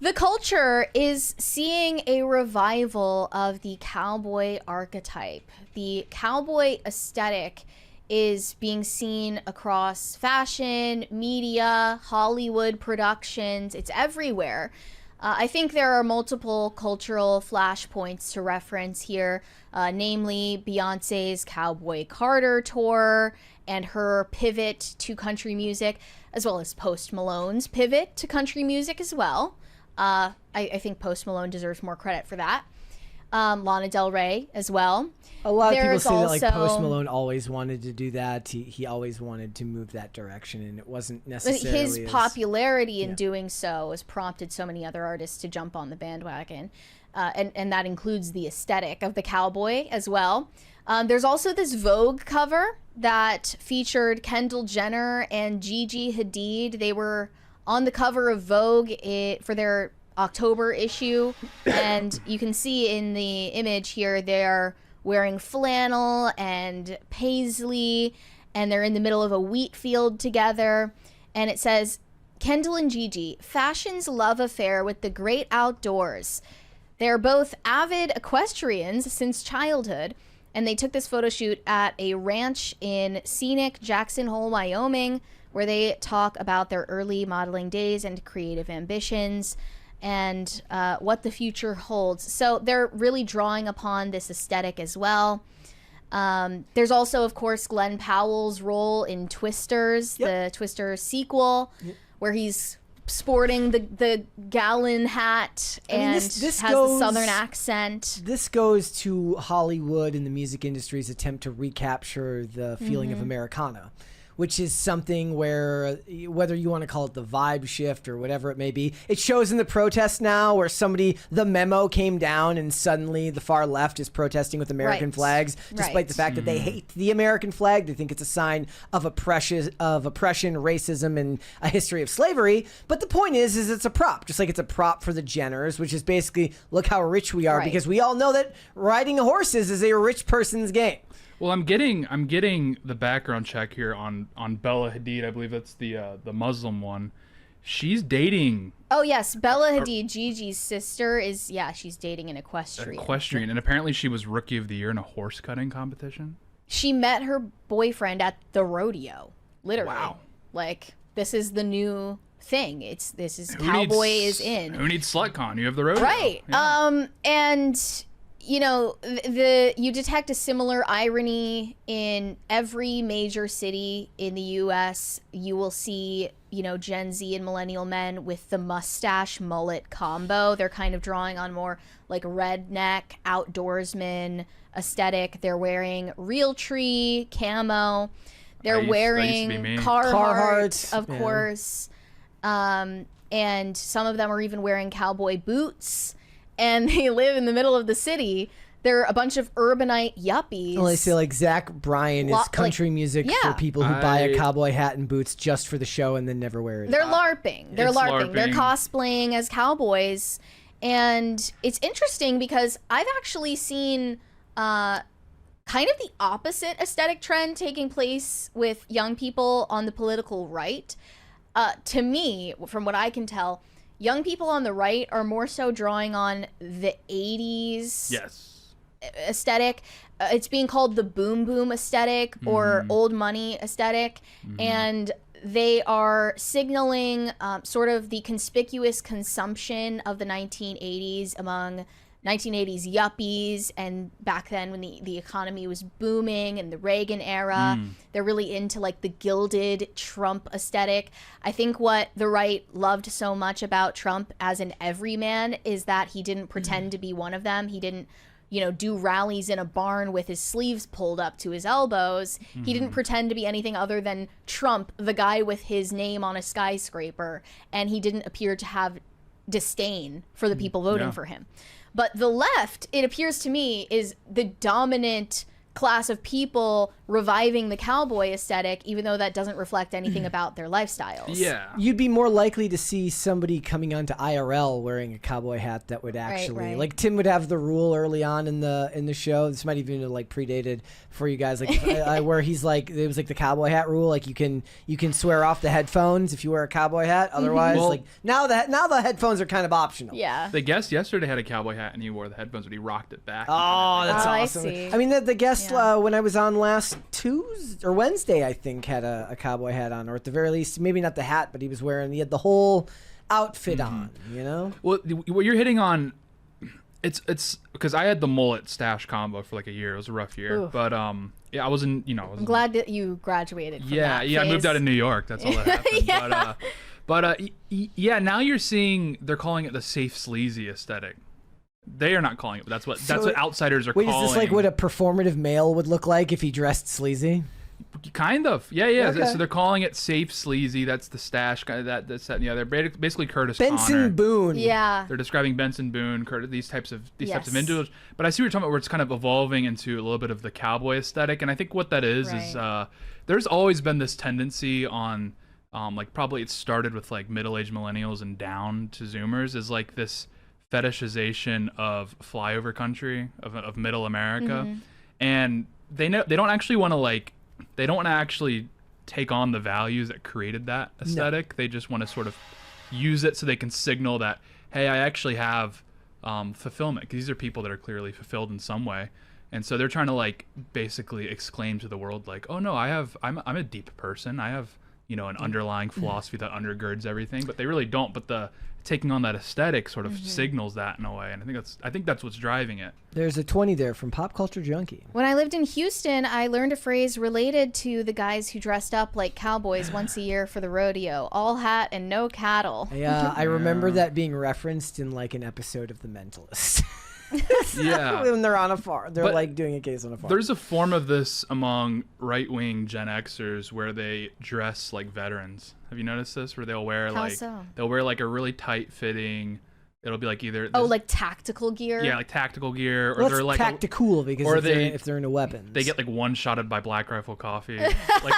The culture is seeing a revival of the cowboy archetype. The cowboy aesthetic is being seen across fashion, media, Hollywood productions. It's everywhere. I think there are multiple cultural flashpoints to reference here, namely Beyonce's Cowboy Carter tour and her pivot to country music, as well as Post Malone's pivot to country music as well. I think Post Malone deserves more credit for that. Lana Del Rey as well. A lot of people say that like Post Malone always wanted to do that. He always wanted to move that direction, and it wasn't necessarily his popularity in doing so has prompted so many other artists to jump on the bandwagon, and that includes the aesthetic of the cowboy as well. There's also this Vogue cover that featured Kendall Jenner and Gigi Hadid. They were on the cover of Vogue for their October issue, and you can see in the image here they're wearing flannel and paisley, and they're in the middle of a wheat field together, and it says, Kendall and Gigi, fashion's love affair with the great outdoors. They're both avid equestrians since childhood, and they took this photo shoot at a ranch in scenic Jackson Hole, Wyoming, where they talk about their early modeling days and creative ambitions and what the future holds. So they're really drawing upon this aesthetic as well. There's also, of course, Glenn Powell's role in Twisters, the Twister sequel, where he's sporting the gallon hat and this has the southern accent. This goes to Hollywood and the music industry's attempt to recapture the feeling of Americana, which is something where, whether you want to call it the vibe shift or whatever it may be, it shows in the protests now where the memo came down and suddenly the far left is protesting with American flags, despite the fact that they hate the American flag. They think it's a sign of oppression, racism, and a history of slavery. But the point is it's a prop, just like it's a prop for the Jenners, which is basically, look how rich we are, because we all know that riding horses is a rich person's game. Well, I'm getting the background check here on Bella Hadid. I believe that's the Muslim one. She's dating. Oh yes, Bella Hadid, Gigi's sister, she's dating an equestrian. Equestrian, and apparently she was Rookie of the Year in a horse cutting competition. She met her boyfriend at the rodeo, literally. Wow. Like, this is the new thing. Cowboy is in. Who needs SlutCon? You have the rodeo. Right. Yeah. And you know, you detect a similar irony in every major city in the U.S. You will see, Gen Z and millennial men with the mustache mullet combo. They're kind of drawing on more like redneck outdoorsman aesthetic. They're wearing Realtree camo. They're wearing Carhartt, of course. And some of them are even wearing cowboy boots. And they live in the middle of the city. They're a bunch of urbanite yuppies. Well, I say like Zach Bryan is country music for people who buy a cowboy hat and boots just for the show and then never wear it. They're LARPing. They're cosplaying as cowboys. And it's interesting because I've actually seen kind of the opposite aesthetic trend taking place with young people on the political right. To me, from what I can tell, young people on the right are more so drawing on the 80s aesthetic. It's being called the boom boom aesthetic or old money aesthetic. And they are signaling sort of the conspicuous consumption of the 1980s among 1980s yuppies, and back then when the economy was booming and the Reagan era. They're really into like the gilded Trump aesthetic. I think what the right loved so much about Trump as an everyman is that he didn't pretend to be one of them. He didn't, do rallies in a barn with his sleeves pulled up to his elbows. He didn't pretend to be anything other than Trump, the guy with his name on a skyscraper, and he didn't appear to have disdain for the people voting for him. But the left, it appears to me, is the dominant class of people reviving the cowboy aesthetic, even though that doesn't reflect anything about their lifestyles. Yeah. You'd be more likely to see somebody coming onto IRL wearing a cowboy hat that would actually right. like Tim would have the rule early on in the show. This might even have like predated for you guys, like where he's like, it was like the cowboy hat rule, like you can swear off the headphones if you wear a cowboy hat. Otherwise, Well, like now the headphones are kind of optional. Yeah. The guest yesterday had a cowboy hat and he wore the headphones, but he rocked it back. Oh, that's Oh, I awesome. see. I mean, the guest Yeah. when I was on last Tuesday or Wednesday, I think, had a cowboy hat on, or at the very least, maybe not the hat, but he had the whole outfit on. You know. Well, what you're hitting on, it's because I had the mullet stash combo for like a year. It was a rough year, Oof. but yeah, I wasn't. I'm glad that you graduated from Yeah, that yeah, I moved phase. out of New York. That's all that happened. Yeah. But yeah, now you're seeing they're calling it the safe sleazy aesthetic. They are not calling it, but that's what outsiders are Wait, calling. is this like what a performative male would look like if he dressed sleazy? Kind of, yeah. Okay. So they're calling it safe sleazy. That's the stash. That's that. And the other. Basically, Curtis Benson Connor. Boone. Yeah. They're describing Benson Boone, these types of Yes. individuals. But I see what you're talking about, where it's kind of evolving into a little bit of the cowboy aesthetic. And I think what that is there's always been this tendency on, like probably it started with like middle-aged millennials and down to Zoomers, is like this fetishization of flyover country of middle America, and they don't actually want to actually take on the values that created that aesthetic. No. They just want to sort of use it so they can signal that, hey, I actually have fulfillment, because these are people that are clearly fulfilled in some way, and so they're trying to like basically exclaim to the world like, oh no, I'm a deep person, I have an underlying philosophy that undergirds everything, but they really don't. But the taking on that aesthetic sort of signals that in a way, and I think that's what's driving it. There's a 20 there from Pop Culture Junkie. When I lived in Houston, I learned a phrase related to the guys who dressed up like cowboys once a year for the rodeo: all hat and no cattle. Yeah, I remember that being referenced in like an episode of The Mentalist. Yeah. When they're on a farm, they're But like doing a case on a farm. There's a form of this among right-wing Gen Xers where they dress like veterans. Have you noticed this? Where they'll wear they'll wear like a really tight-fitting. It'll be like either like tactical gear. Yeah, like tactical gear, or well, they're like tactical because or if they're into weapons, they get like one-shotted by Black Rifle Coffee. Like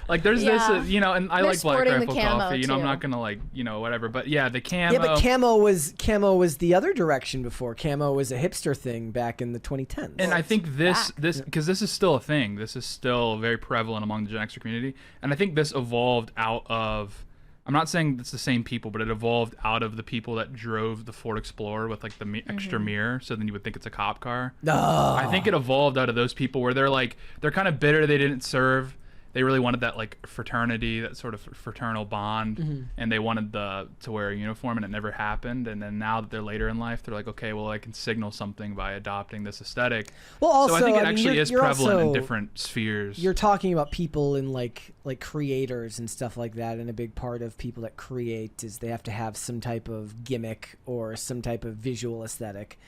like there's this and I They're like Black sporting the Rifle camo, Coffee. I'm too. not gonna whatever, but yeah, the camo. Yeah, but camo was the other direction before. Camo was a hipster thing back in the 2010s. And I think this because this is still a thing. This is still very prevalent among the Gen Xer community, and I think this evolved out of. I'm not saying it's the same people, but it evolved out of the people that drove the Ford Explorer with like the extra mirror, so then you would think it's a cop car. I think it evolved out of those people where they're kind of bitter they didn't serve. They really wanted that like fraternity, that sort of fraternal bond, and they wanted to wear a uniform, and it never happened. And then now that they're later in life, they're like, okay, well, I can signal something by adopting this aesthetic. Well, also, so I think it mean, actually is you're prevalent in also- different spheres. You're talking about people in like creators and stuff like that, and a big part of people that create is they have to have some type of gimmick or some type of visual aesthetic.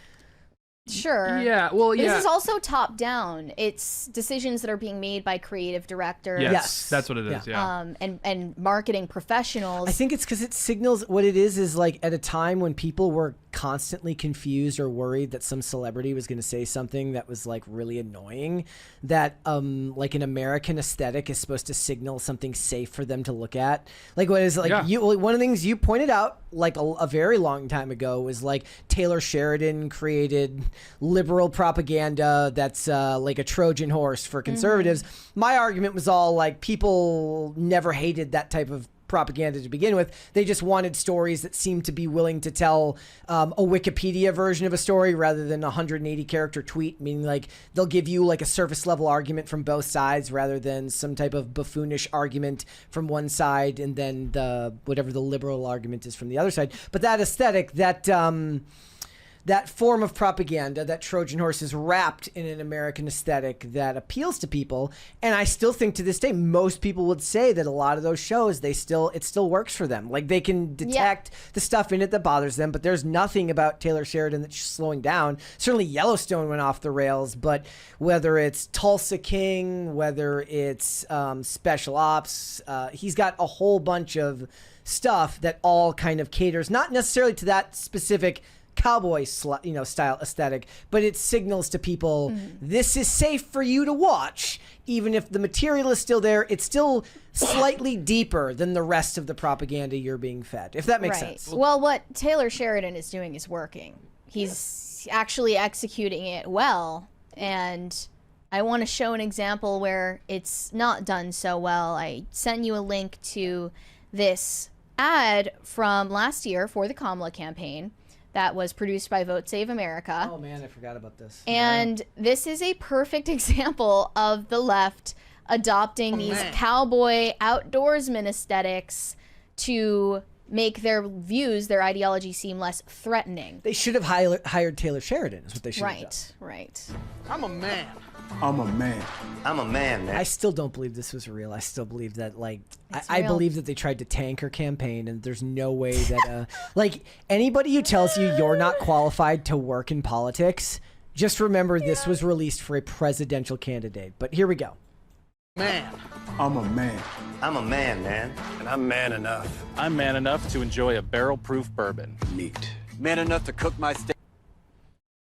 Sure. Yeah, well, yeah. This is also top down. It's decisions that are being made by creative directors. Yes. That's what it is. Yeah. And marketing professionals. I think it's because it signals what it is like at a time when people were constantly confused or worried that some celebrity was going to say something that was like really annoying, that like an American aesthetic is supposed to signal something safe for them to look at. Like what is like one of the things you pointed out like a very long time ago was like Taylor Sheridan created liberal propaganda that's like a Trojan horse for conservatives. My argument was all like people never hated that type of propaganda to begin with. They just wanted stories that seemed to be willing to tell a Wikipedia version of a story rather than a 180 character tweet, meaning like they'll give you like a surface level argument from both sides rather than some type of buffoonish argument from one side and then whatever the liberal argument is from the other side. But that aesthetic, that form of propaganda, that Trojan horse, is wrapped in an American aesthetic that appeals to people. And I still think to this day, most people would say that a lot of those shows, it still works for them. Like they can detect the stuff in it that bothers them, but there's nothing about Taylor Sheridan that's slowing down. Certainly Yellowstone went off the rails, but whether it's Tulsa King, whether it's Special Ops, he's got a whole bunch of stuff that all kind of caters, not necessarily to that specific cowboy style aesthetic, but it signals to people this is safe for you to watch. Even if the material is still there, it's still slightly deeper than the rest of the propaganda you're being fed, if that makes sense. Well, what Taylor Sheridan is doing is working. He's actually executing it well, and I want to show an example where it's not done so well. I sent you a link to this ad from last year for the Kamala campaign that was produced by Vote Save America. Oh man, I forgot about this. And this is a perfect example of the left adopting these cowboy outdoorsman aesthetics to make their views, their ideology seem less threatening. They should have hired Taylor Sheridan, is what they should have done. Right. I'm a man. I'm a man. I'm a man, man. I still don't believe this was real. I still believe that, like, I real. believe that they tried to tank her campaign, and there's no way that, like, anybody who tells you you're not qualified to work in politics, just remember this was released for a presidential candidate. But here we go. Man. I'm a man. I'm a man, man. And I'm man enough. I'm man enough to enjoy a barrel-proof bourbon. Neat. Man enough to cook my steak.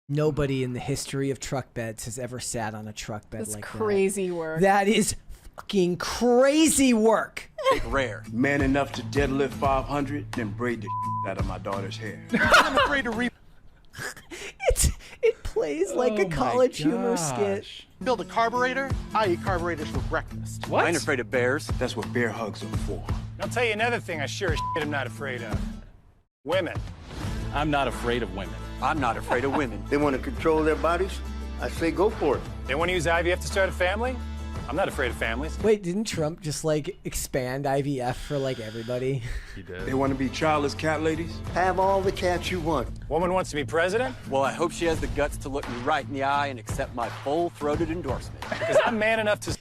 Nobody in the history of truck beds has ever sat on a truck bed That's like crazy work. that. That is fucking crazy work. Rare. Man enough to deadlift 500, then braid the out of my daughter's hair. I'm afraid to It plays like a college humor skit. rebuild a carburetor. I eat carburetors for breakfast. I ain't afraid of bears. That's what bear hugs are for. I'll tell you another thing I sure as shit am not afraid of. Women. I'm not afraid of women. I'm not afraid of women. They want to control their bodies? I say go for it. They want to use IVF to start a family? I'm not afraid of families. Wait, didn't Trump just like expand IVF for like everybody? He did. They want to be childless cat ladies? Have all the cats you want. Woman wants to be president? Well, I hope she has the guts to look me right in the eye and accept my full-throated endorsement. Because I'm man enough to...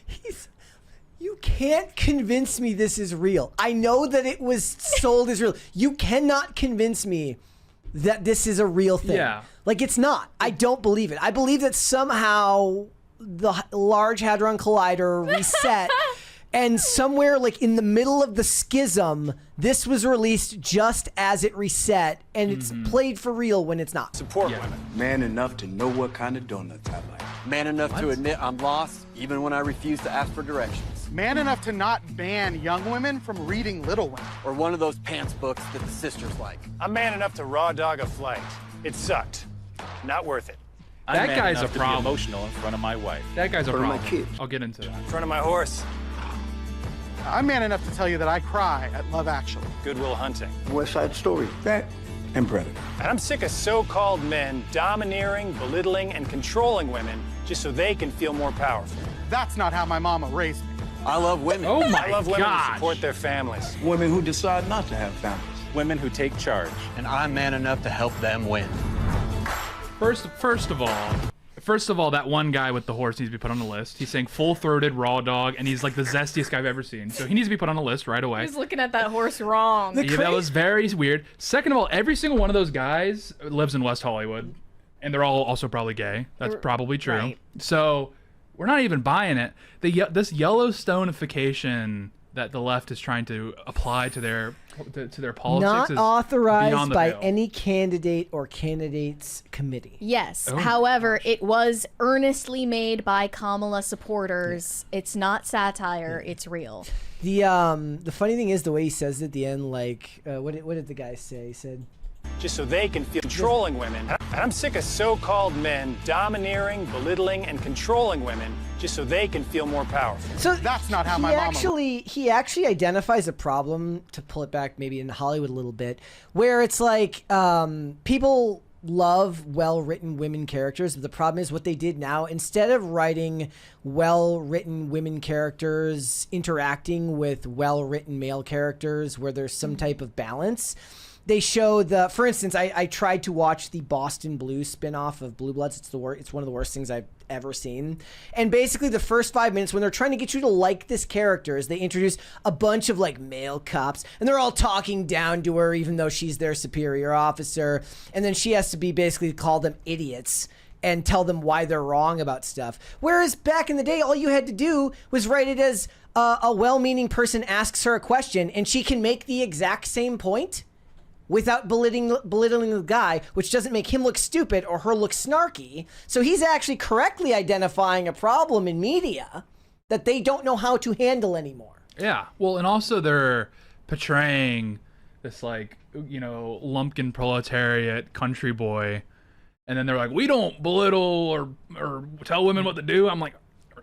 You can't convince me this is real. I know that it was sold as real. You cannot convince me that this is a real thing. Yeah. Like, it's not. I don't believe it. I believe that somehow the Large Hadron Collider reset and somewhere like in the middle of the schism, this was released just as it reset, and it's played for real when it's not. Support women. Man enough to know what kind of donuts I like. Man enough to admit I'm lost, even when I refuse to ask for directions. Man enough to not ban young women from reading Little Women. Or one of those pants books that the sisters like. I'm man enough to raw dog a flight. It sucked. Not worth it. I'm That man guy's enough a to be problem. emotional in front of my wife. That guy's a For my problem. kids. I'll get into that. In front of my horse. I'm man enough to tell you that I cry at Love Actually. Goodwill Hunting. West Side Story. That and Predator. And I'm sick of so-called men domineering, belittling, and controlling women just so they can feel more powerful. That's not how my mama raised me. I love women. Oh my I love women gosh. who support their families. Women who decide not to have families. Women who take charge. And I'm man enough to help them win. First of all, that one guy with the horse needs to be put on the list. He's saying full-throated raw dog, and he's like the zestiest guy I've ever seen. So he needs to be put on the list right away. He's looking at that horse wrong. Yeah, that was very weird. Second of all, every single one of those guys lives in West Hollywood, and they're all also probably gay. That's probably true. Right. So we're not even buying it. This Yellowstonification that the left is trying to apply to their politics Not is authorized beyond the by pale. any candidate or candidates committee. Yes. Oh, However, it was earnestly made by Kamala supporters. It's not satire. It's real. The funny thing is the way he says it at the end, like what did the guy say? He said, Just so they can feel controlling women. And I'm sick of so-called men domineering, belittling, and controlling women just so they can feel more powerful. so That's not how my mama he actually identifies a problem, to pull it back maybe in Hollywood a little bit, where it's like people love well-written women characters, but the problem is what they did now, instead of writing well-written women characters interacting with well-written male characters where there's some type of balance, they show for instance, I tried to watch the Boston Blue spin-off of Blue Bloods. It's one of the worst things I've ever seen. And basically the first 5 minutes when they're trying to get you to like this character is they introduce a bunch of like male cops, and they're all talking down to her even though she's their superior officer. And then she has to be basically call them idiots and tell them why they're wrong about stuff. Whereas back in the day, all you had to do was write it as a well-meaning person asks her a question and she can make the exact same point. without belittling the guy, which doesn't make him look stupid or her look snarky. So he's actually correctly identifying a problem in media that they don't know how to handle anymore. Yeah. Well, and also they're portraying this, like, you know, lumpkin proletariat country boy, and then they're like, we don't belittle or tell women what to do. I'm like,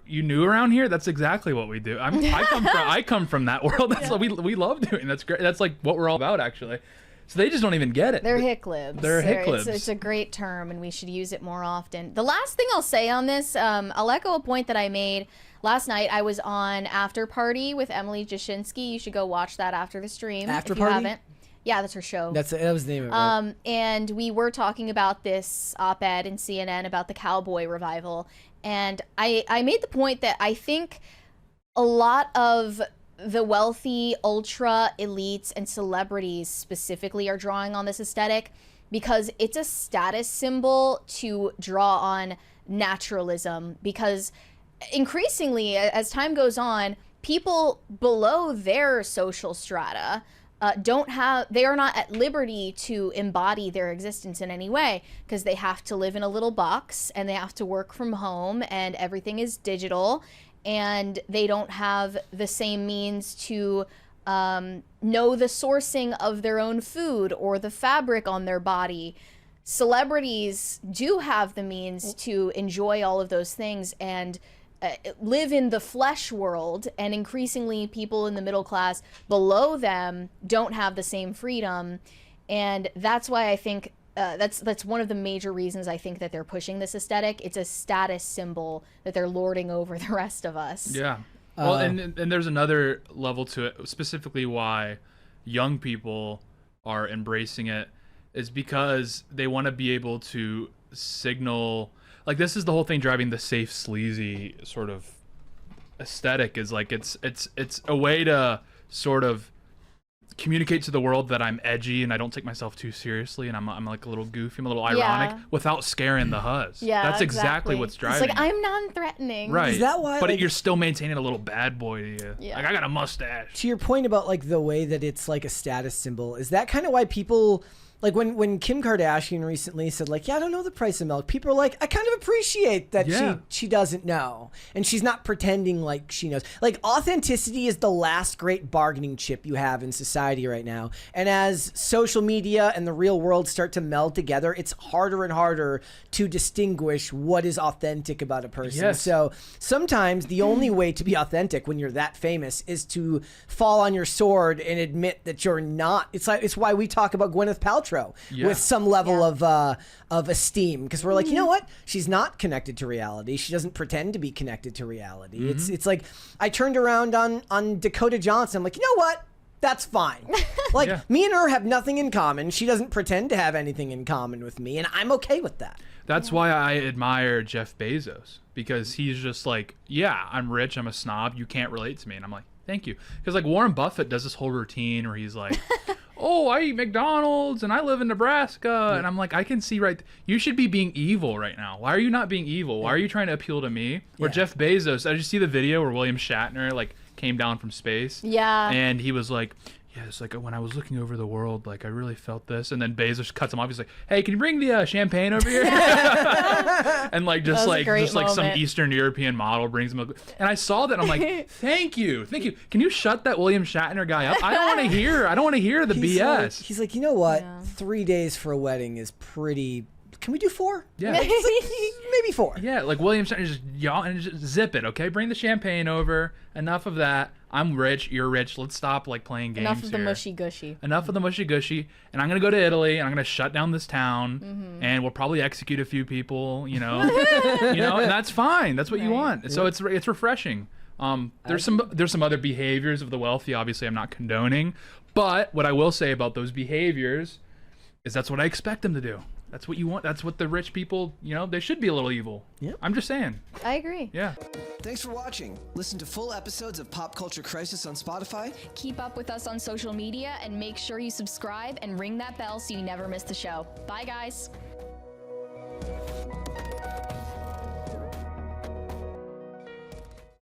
you new around here? That's exactly what we do. I come from that world. That's what we love doing. That's great. That's like what we're all about, actually. So they just don't even get it. They're hicklibs. They're hicklibs. It's a great term, and we should use it more often. The last thing I'll say on this, I'll echo a point that I made last night. I was on After Party with Emily Jashinsky. You should go watch that after the stream After if you Party? haven't. Yeah, that's her show. That was the name of it. And we were talking about this op-ed in CNN about the Cowboy revival. And I made the point that I think a lot of the wealthy ultra elites and celebrities specifically are drawing on this aesthetic because it's a status symbol to draw on naturalism. Because increasingly, as time goes on, people below their social strata they are not at liberty to embody their existence in any way because they have to live in a little box and they have to work from home and everything is digital, and they don't have the same means to know the sourcing of their own food or the fabric on their body. Celebrities do have the means to enjoy all of those things and live in the flesh world, and increasingly people in the middle class below them don't have the same freedom. And that's why I think that's one of the major reasons I think that they're pushing this aesthetic. It's a status symbol that they're lording over the rest of us. Yeah. Well, and there's another level to it, specifically why young people are embracing it is because they want to be able to signal, like, this is the whole thing driving the safe sleazy sort of aesthetic, is like it's a way to sort of communicate to the world that I'm edgy and I don't take myself too seriously and I'm like a little goofy, I'm a little ironic without scaring the huzz. Yeah, that's exactly what's driving. It's like, I'm non-threatening. Right. Is that why? But like, you're still maintaining a little bad boy to you. Yeah. Like, I got a mustache. to your point about like the way that it's like a status symbol, is that kind of why people, like when Kim Kardashian recently said like, yeah, I don't know the price of milk, people are like, I kind of appreciate that she doesn't know and she's not pretending like she knows. Like, authenticity is the last great bargaining chip you have in society right now. And as social media and the real world start to meld together, it's harder and harder to distinguish what is authentic about a person. Yes. So sometimes the only way to be authentic when you're that famous is to fall on your sword and admit that you're not. It's why we talk about Gwyneth Paltrow with some level of esteem, because we're like, you know what? She's not connected to reality. She doesn't pretend to be connected to reality. It's like I turned around on Dakota Johnson. I'm like, you know what? That's fine. Like, me and her have nothing in common. She doesn't pretend to have anything in common with me, and I'm okay with that. That's why I admire Jeff Bezos, because he's just like, yeah, I'm rich, I'm a snob, you can't relate to me. And I'm like, thank you. Because like Warren Buffett does this whole routine where he's like, oh, I eat McDonald's and I live in Nebraska. And I'm like, I can see you should be being evil right now. Why are you not being evil? Why are you trying to appeal to me? Or Jeff Bezos, I just see the video where William Shatner like came down from space. Yeah. And he was like, yeah, it's like when I was looking over the world, like I really felt this. And then Bezos cuts him off. He's like, hey, can you bring the champagne over here? And like just some Eastern European model brings him and I saw that and I'm like, thank you. Can you shut that William Shatner guy up? I don't want to hear the BS. He's like, you know what? 3 days for a wedding is pretty. Can we do 4? Yeah. Maybe 4. Yeah, like William Shatner just zip it, okay? Bring the champagne over. Enough of that. I'm rich, you're rich. Let's stop like playing games. Enough of the mushy gushy. Enough of the mushy gushy. And I'm gonna go to Italy and I'm gonna shut down this town and we'll probably execute a few people, you know. And that's fine. That's what you want. So it's refreshing. There's some other behaviors of the wealthy, obviously I'm not condoning. But what I will say about those behaviors is that's what I expect them to do. That's what you want. That's what the rich people, they should be a little evil. Yeah. I'm just saying. I agree. Yeah. Thanks for watching. Listen to full episodes of Pop Culture Crisis on Spotify. Keep up with us on social media and make sure you subscribe and ring that bell so you never miss the show. Bye, guys.